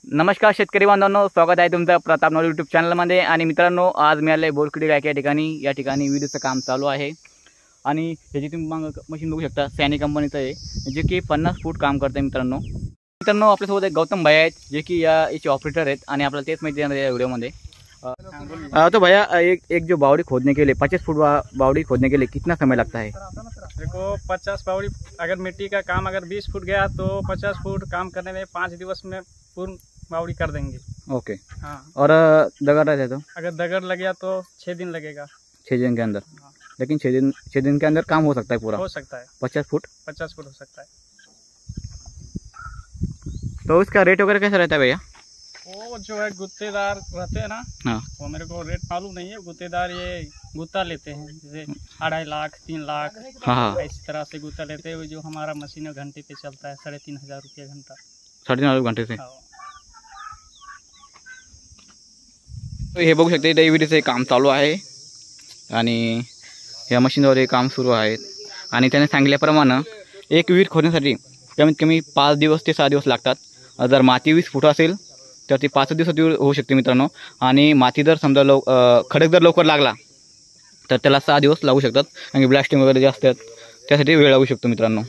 नमस्कार शेतकरी बांधवांनो, स्वागत आहे तुमचं प्रताप नवरे यूट्यूब चॅनलमध्ये। आणि मित्रांनो, आज मी आले बोरखडी गायक या ठिकाणी विद्युतचं काम चालू आहे। आणि हे जे तुम्ही मागं मशीन बघू शकता सॅनी कंपनीचं आहे, जे की 50 फूट काम करते। मित्रांनो आपल्यासोबत एक गौतम भाई आहेत, जे की याचे ऑपरेटर आहेत आणि आपल्याला तेच माहिती देणार या व्हिडिओमध्ये। तो भैया एक जो बावड़ी खोदने के लिए 50 फुट बावड़ी खोदने के लिए कितना समय लगता है? देखो 50 बावड़ी अगर मिट्टी का काम अगर 20 फुट गया तो 50 फुट काम करने में 5 दिवस में पूर्ण बावड़ी कर देंगे। ओके। हाँ, और दगर रहता है तो अगर दगर लग गया तो 6 दिन लगेगा। 6 दिन के अंदर? हाँ। लेकिन 6 दिन के अंदर काम हो सकता है पूरा? हो सकता है। 50 फुट हो सकता है। तो इसका रेट वगैरह कैसा रहता है भैया? वो जो है गुत्तेदार रहते हैं ना, हाँ, वो मेरे को रेट मालूम नहीं है। गुत्तेदार ये गुत्ता लेते हैं, जैसे 2.5 लाख 3 लाख, हाँ, इस तरह से गुत्ता लेते हैं। जो हमारा मशीन घंटे पे चलता है 3,500 रुपये घंटा। 3.5 घंटे से? हाँ। हे बघू शकते डायबिटीचं काम चालू आहे आणि या मशीनद्वारे काम सुरू आहे। आणि त्याने सांगितल्याप्रमाणे एक विहीर खोदण्यासाठी कमीत कमी 5 दिवस ते 6 दिवस लागतात। जर माती 20 फूट असेल तर ती 5 दिवसात होऊ शकते मित्रांनो। आणि माती जर समजा खडक जर लवकर लागला तर त्याला 6 दिवस लागू शकतात, कारण की ब्लास्टिंग वगैरे जे असतात त्यासाठी वेळ लागू शकतो मित्रांनो।